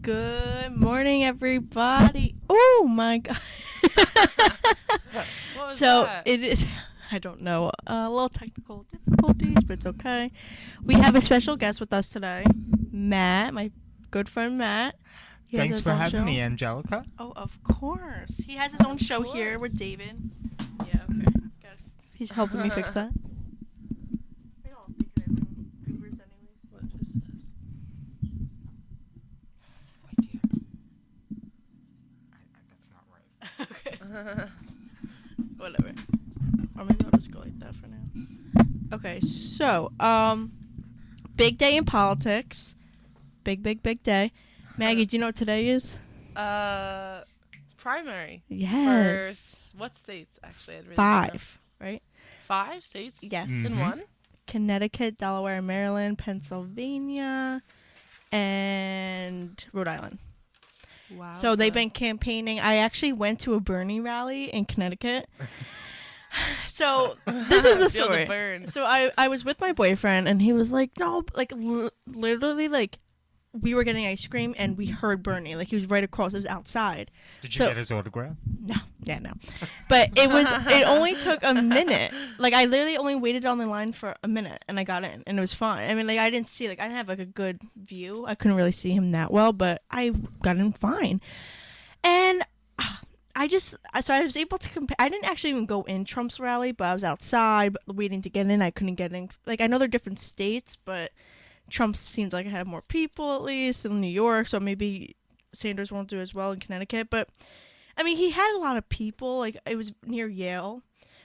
Good morning, everybody. Oh my god. What was So that? it is. I don't know. A little technical difficulties, but it's okay. We have a special guest with us today, Matt, my good friend Matt. He has Thanks his for own having show. me, Angelica. Oh, of course. He has his own show here course. with David. Yeah. Okay. He's helping me fix that. We don't think of it from Ubers anyways. What is this? My dear. That's not right. Okay. Whatever. Or maybe I'll just go like that for now. Okay, so, big day in politics. Big day. Maggie, do you know what today is? Primary. Yes. For what states, actually? I'd really 5, right? know. 5 states? Yes. In Mhm. one? Connecticut, Delaware, Maryland, Pennsylvania, and Rhode Island. Wow. So they've been campaigning. I actually went to a Bernie rally in Connecticut. So this is the Feel story. the burn. So I was with my boyfriend and he was like, no, like literally like we were getting ice cream and we heard Bernie. Like he was right across. It was outside. Did you So- get his autograph? No. But it only took a minute. Like I literally only waited on the line for a minute and I got in and it was fine. I mean like I didn't have like a good view. I couldn't really see him that well, but I got in fine. And I was able to compare. I didn't actually even go in Trump's rally, but I was outside waiting to get in. I couldn't get in. Like I know they're different states, but Trump seems like it had more people at least in New York, so maybe Sanders won't do as well in Connecticut. But I mean, he had a lot of people. Like it was near Yale,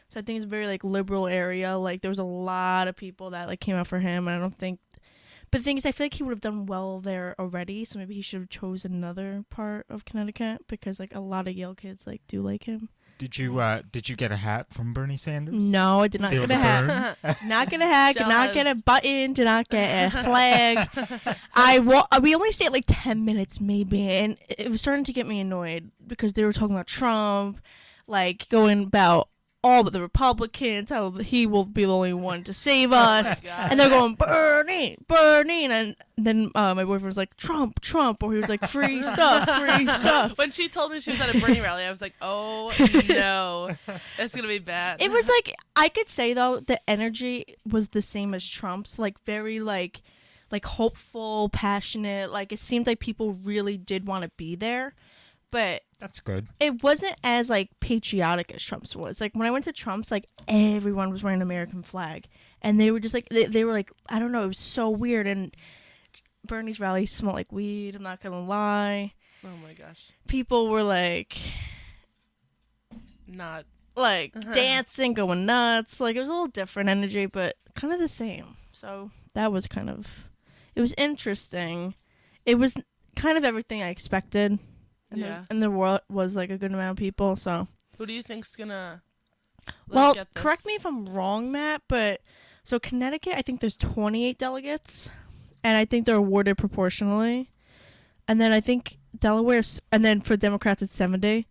so I think it's a very like liberal area. Like there was a lot of people that like came out for him, and I don't think. But the thing is, I feel like he would have done well there already, so maybe he should have chose another part of Connecticut because like a lot of Yale kids like do like him. Did you get a hat from Bernie Sanders? No, I did not Feel get a the hat. burn? Did not get a hat. Did not get a Jealous. button. Did not get a flag. We only stayed like 10 minutes maybe, and it was starting to get me annoyed because they were talking about Trump, like going about all but the Republicans, how he will be the only one to save us. God. And they're going, Bernie, and then my boyfriend was like, Trump, or he was like, free stuff. When she told me she was at a Bernie rally, I was like, oh no, it's gonna be bad. It was like, I could say though, the energy was the same as Trump's, like very like hopeful, passionate. Like it seemed like people really did want to be there, but That's good. it wasn't as like patriotic as Trump's was. Like when I went to Trump's, like everyone was wearing an American flag, and they were just like they were like, I don't know, it was so weird. And Bernie's rally smelled like weed. I'm not gonna lie. Oh my gosh. People were like Not. dancing, going nuts. Like it was a little different energy, but kind of the same. So that was it was interesting. It was kind of everything I expected. And Yeah. and the world was like a good amount of people. So Who do you think's gonna? well, get this? correct me if I'm wrong, Matt, but so Connecticut, I think there's 28 delegates, and I think they're awarded proportionally. And then I think Delaware's, and then for Democrats it's 70.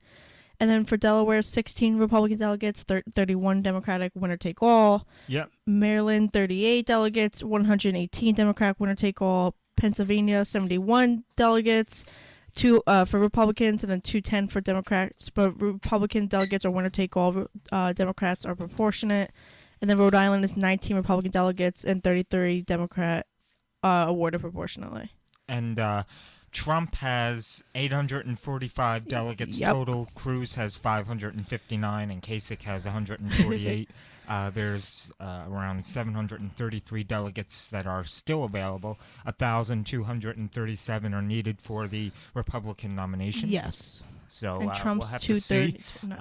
And then for Delaware, 16 Republican delegates, 31 Democratic winner take all. Yep. Maryland, 38 delegates, 118 Democratic winner take all. Pennsylvania, 71 delegates, two for Republicans, and then 210 for Democrats. But Republican delegates are winner take all. Democrats are proportionate. And then Rhode Island is 19 Republican delegates and 33 Democrat awarded proportionally. And Trump has 845 delegates Yep. total. Cruz has 559, and Kasich has 148. There's around 733 delegates that are still available. 1,237 are needed for the Republican nomination. Yes. So And Trump's we'll have to see. 230.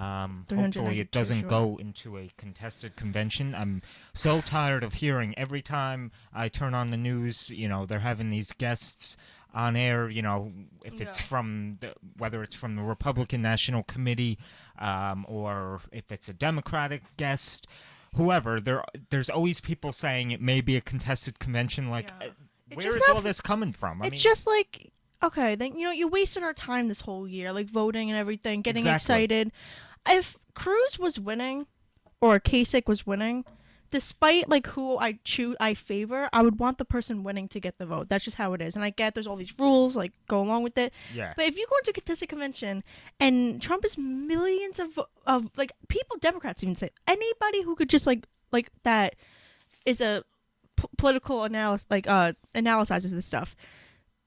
Hopefully it 392, doesn't sure. go into a contested convention. I'm so tired of hearing every time I turn on the news, they're having these guests on air, if it's Yeah. whether it's from the Republican National Committee or if it's a Democratic guest, whoever, there's always people saying it may be a contested convention. Like, Yeah. It's where just is not all this coming from? It's just like, okay, then you wasted our time this whole year, like voting and everything, getting Exactly. excited. If Cruz was winning, or Kasich was winning, despite like who I favor, I would want the person winning to get the vote. That's just how it is. And I get there's all these rules like go along with it. Yeah. But if you go into a contested convention and Trump is millions of like people, Democrats even say anybody who could just like that is a political analysis analyzes this stuff.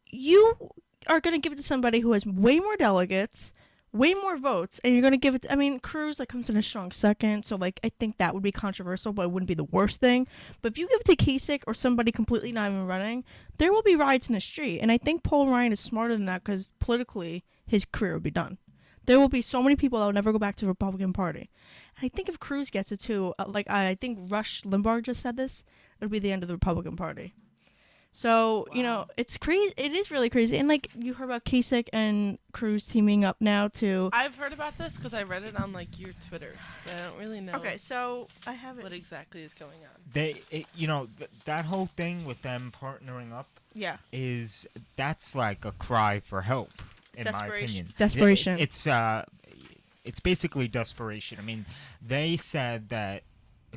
You are gonna give it to somebody who has way more delegates, way more votes, and you're gonna give it to, I mean, Cruz like comes in a strong second, so like I think that would be controversial, but it wouldn't be the worst thing. But if you give it to Kasich or somebody completely not even running, there will be riots in the street, and I think Paul Ryan is smarter than that because politically his career would be done. There will be so many people that will never go back to the Republican Party. And I think if Cruz gets it too, I think Rush Limbaugh just said this, it would be the end of the Republican Party. So, you know, it's crazy. It is really crazy. And, like, you heard about Kasich and Cruz teaming up now to... I've heard about this because I read it on, like, your Twitter. But I don't really know Okay, so I have it. what exactly is going on. That whole thing with them partnering up Yeah. that's like a cry for help, in my opinion. Desperation. It's basically desperation. I mean, they said that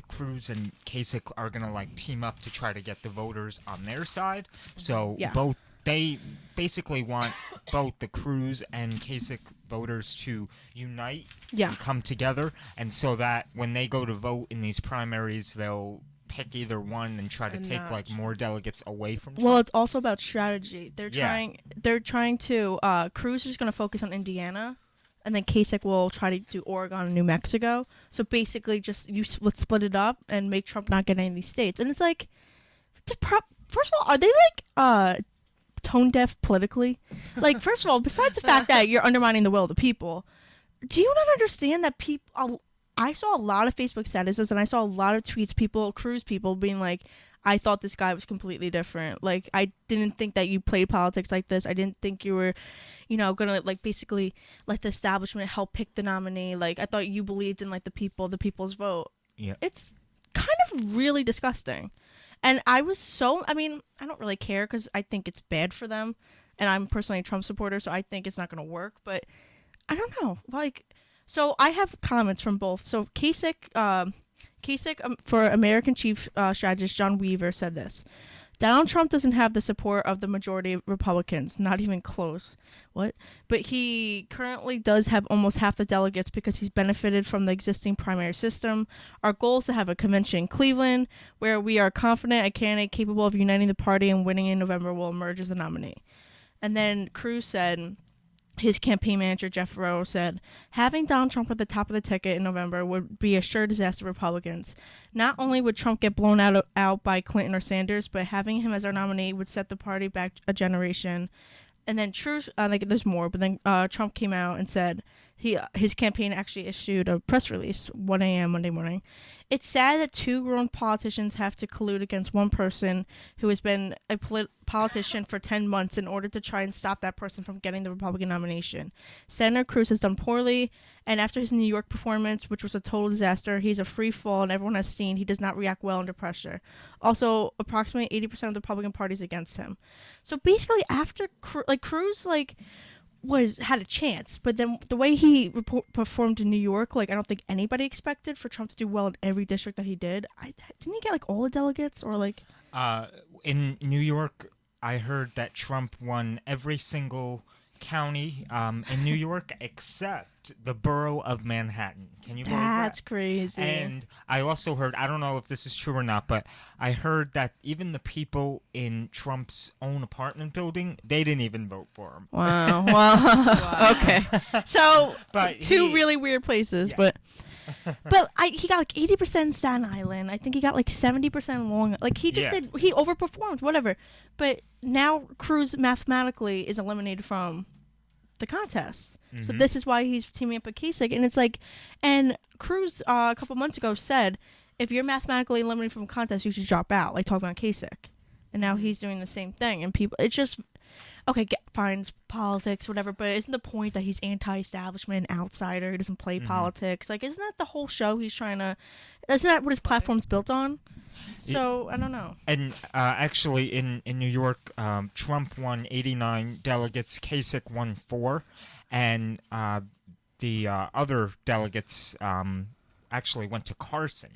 Cruz and Kasich are gonna like team up to try to get the voters on their side. So they basically want both the Cruz and Kasich voters to unite and come together, and so that when they go to vote in these primaries, they'll pick either one and try to take like more delegates away from Trump. Well, it's also about strategy. They're trying to Cruz is going to focus on Indiana, and then Kasich will try to do Oregon and New Mexico. So basically just let's split it up and make Trump not get any of these states. And it's like first of all, are they like tone deaf politically? Like, first of all, besides the fact that you're undermining the will of the people, do you not understand that people I saw a lot of Facebook statuses and I saw a lot of tweets, Cruz people being like, I thought this guy was completely different. Like, I didn't think that you played politics like this. I didn't think you were, you know, gonna like basically let the establishment help pick the nominee. Like, I thought you believed in like the people's vote. Yeah. It's kind of really disgusting. And I mean, I don't really care because I think it's bad for them. And I'm personally a Trump supporter, so I think it's not going to work. But I don't know. Like, so I have comments from both. So Kasich for American Chief Strategist John Weaver said this. Donald Trump doesn't have the support of the majority of Republicans, not even close. What? But he currently does have almost half the delegates because he's benefited from the existing primary system. Our goal is to have a convention in Cleveland where we are confident a candidate capable of uniting the party and winning in November will emerge as a nominee. And then Cruz said, his campaign manager, Jeff Rowe, said, having Donald Trump at the top of the ticket in November would be a sure disaster for Republicans. Not only would Trump get blown out by Clinton or Sanders, but having him as our nominee would set the party back a generation. And then there's more, but then Trump came out and said his campaign actually issued a press release 1 a.m. Monday morning. It's sad that two grown politicians have to collude against one person who has been a politician for 10 months in order to try and stop that person from getting the Republican nomination. Senator Cruz has done poorly, and after his New York performance, which was a total disaster, he's a free fall, and everyone has seen he does not react well under pressure. Also, approximately 80% of the Republican Party is against him. So basically, after Cruz had a chance, but then the way he performed in New York, like I don't think anybody expected for Trump to do well in every district that he did. Didn't he get like all the delegates or like? In New York, I heard that Trump won every single county in New York except the borough of Manhattan. Can you believe that? That's crazy. And I also heard, I don't know if this is true or not, but I heard that even the people in Trump's own apartment building, they didn't even vote for him. Wow. Wow. Okay. So, but two really weird places, yeah. but he got like 80% in Staten Island. I think he got like 70% Long. Like he just did, he overperformed, whatever. But now Cruz mathematically is eliminated from the contest. Mm-hmm. So this is why he's teaming up with Kasich. And it's like, and Cruz a couple months ago said, if you're mathematically eliminated from a contest, you should drop out, like talking about Kasich. And now he's doing the same thing. And people, it's just, okay, fine, it's politics, whatever, but isn't the point that he's anti-establishment, outsider, he doesn't play politics? Like, isn't that the whole show he's trying to, isn't that what his platform's built on? So, I don't know. And actually, in New York, Trump won 89 delegates, Kasich won 4, and the other delegates actually went to Carson,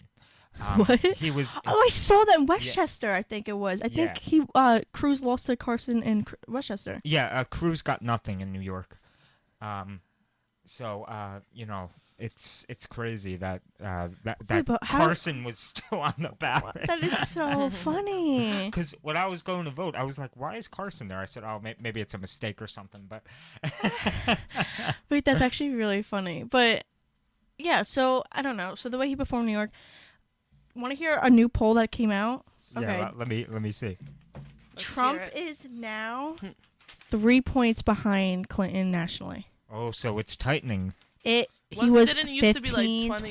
What? He was. Oh, I saw that in Westchester. I think it was. I think Cruz lost to Carson in Westchester. Yeah, Cruz got nothing in New York. It's crazy that Carson was still on the ballot. That is so funny. Because when I was going to vote, I was like, "Why is Carson there?" I said, "Oh, maybe it's a mistake or something." But wait, that's actually really funny. But yeah, so I don't know. So the way he performed in New York. Want to hear a new poll that came out? Okay. Yeah, let me see. Trump is now 3 points behind Clinton nationally. Oh, so it's tightening. He was didn't it 15, used to be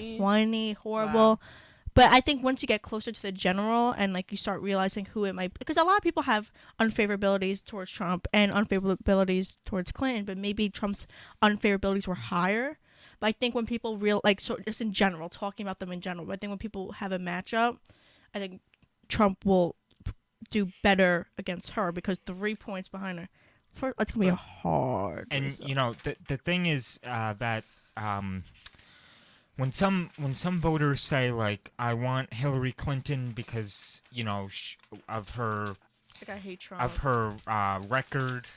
like 20, horrible. Wow. But I think once you get closer to the general and like you start realizing who it might be, because a lot of people have unfavorabilities towards Trump and unfavorabilities towards Clinton, but maybe Trump's unfavorabilities were higher. But I think when people just in general, talking about them in general, but I think when people have a matchup, I think Trump will do better against her because 3 points behind her. It's going to be a hard And, result. the thing is that when some voters say, like, I want Hillary Clinton because, of her... Like I hate Trump. Of her record,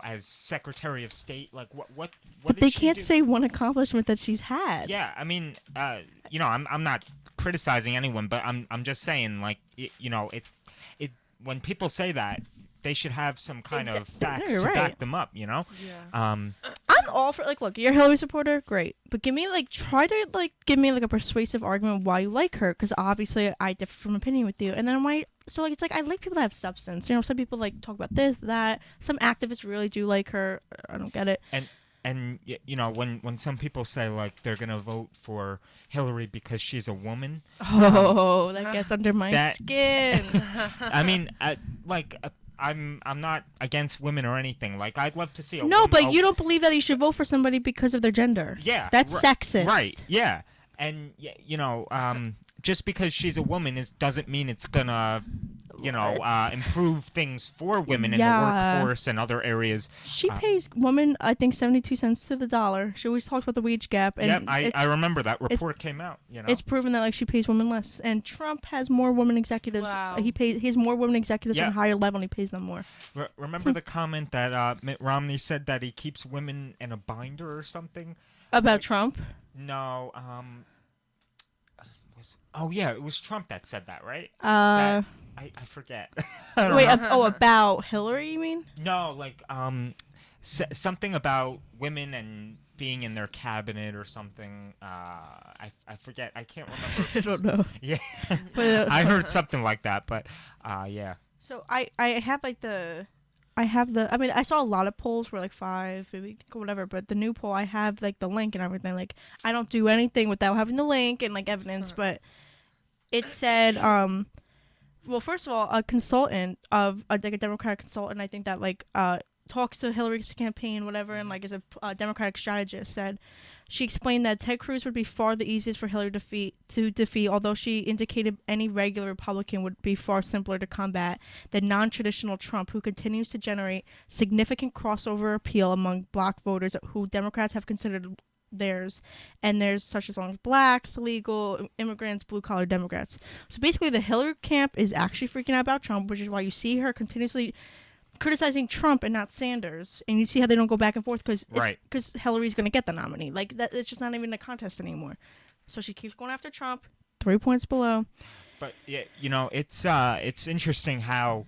as Secretary of State, like what but did they she can't do? say one accomplishment that she's had. Yeah, I mean, I'm not criticizing anyone, but I'm just saying, like, it when people say that, they should have some kind of facts to back them up, Yeah. I'm all for look, you're a Hillary supporter, great, but give me give me a persuasive argument why you like her, because obviously I differ from opinion with you, and then it's like I like people that have substance. Some people talk about this, that. Some activists really do like her. I don't get it. And when some people say like they're gonna vote for Hillary because she's a woman, that gets under my skin. I mean, I'm not against women or anything. Like, I'd love to see a No, woman, but you don't believe that you should vote for somebody because of their gender. Yeah, that's sexist. Right? Yeah, and just because she's a woman doesn't mean it's gonna improve things for women in the workforce and other areas. She pays women, I think, 72 cents to the dollar. She always talks about the wage gap. And I remember that report came out. It's proven that she pays women less, and Trump has more women executives. Wow. He has more women executives at a higher level, and he pays them more. Remember the comment that Mitt Romney said that he keeps women in a binder or something about Trump? No, it was Trump that said that, right? I forget. About Hillary, you mean? No, something about women and being in their cabinet or something. I forget. I can't remember. I don't know. Yeah, I heard something like that, but yeah. So I have I mean, I saw a lot of polls where 5, maybe whatever, but the new poll I have the link and everything. I don't do anything without having the link and evidence, but it said well, first of all, a consultant of a Democratic consultant, I think that talks to Hillary's campaign, whatever, and is a Democratic strategist, said she explained that Ted Cruz would be far the easiest for Hillary to defeat, although she indicated any regular Republican would be far simpler to combat than non-traditional Trump, who continues to generate significant crossover appeal among black voters who Democrats have considered theirs, and there's such as long as blacks, illegal immigrants, blue-collar Democrats. So basically the Hillary camp is actually freaking out about Trump, which is why you see her continuously criticizing Trump and not Sanders, and you see how they don't go back and forth because Hillary's going to get the nominee. It's just not even a contest anymore. So she keeps going after Trump, 3 points below. But yeah, it's interesting how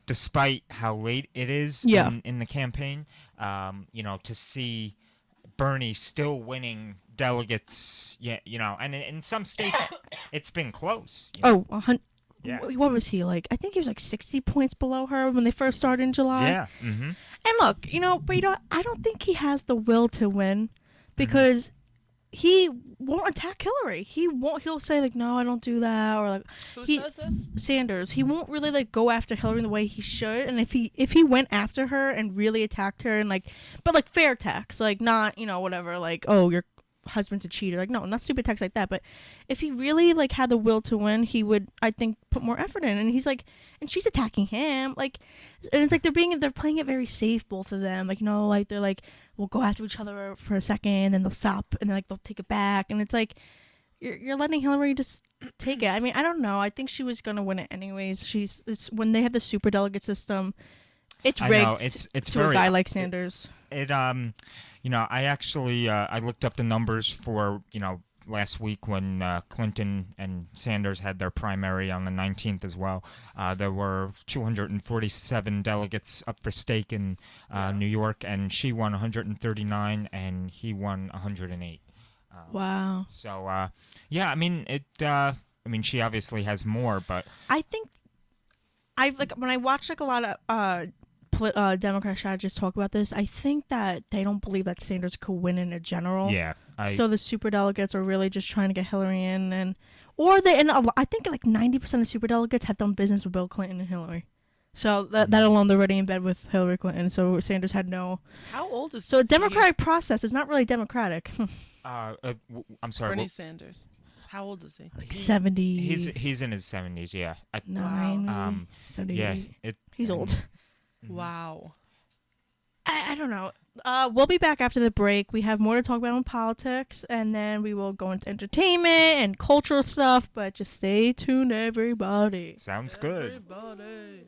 despite how late it is in the campaign, to see Bernie still winning delegates, and in some states it's been close. Yeah. What was he like? I think he was 60 points below her when they first started in July. Yeah. Mm-hmm. And look, but I don't think he has the will to win because he won't attack Hillary. He'll say no, I don't do that, or who says this? Sanders. He won't really go after Hillary in the way he should. And if he went after her and really attacked her and but fair attacks, not whatever, oh, your husband's a cheater, no, not stupid attacks like that. But if he really had the will to win, he would, I think, put more effort in. And he's and she's attacking him, and it's they're playing it very safe, both of them. They're we'll go after each other for a second, and then they'll stop, and then they'll take it back, and it's you're letting Hillary just take it. I mean, I don't know. I think she was gonna win it anyways. It's when they have the super delegate system, it's rigged. I know, it's to very, a guy like Sanders. I actually I looked up the numbers for last week when Clinton and Sanders had their primary on the 19th as well. There were 247 delegates up for stake in New York, and she won 139, and he won 108. Wow. So, yeah, I mean, she obviously has more, but I think when I watch a lot of Democrat strategists talk about this, I think that they don't believe that Sanders could win in a general. Yeah. So the super delegates are really just trying to get Hillary in, and I think like 90% of super delegates have done business with Bill Clinton and Hillary. So that alone, they're already in bed with Hillary Clinton. So Sanders had no. How old is? So a democratic process is not really democratic. I'm sorry. Bernie Sanders. How old is he? Like 70. He's in his 70s. Yeah. 9. 78. Yeah. He's old. Wow. I don't know. We'll be back after the break. We have more to talk about in politics, and then we will go into entertainment and cultural stuff. But just stay tuned, everybody. Sounds good. Everybody.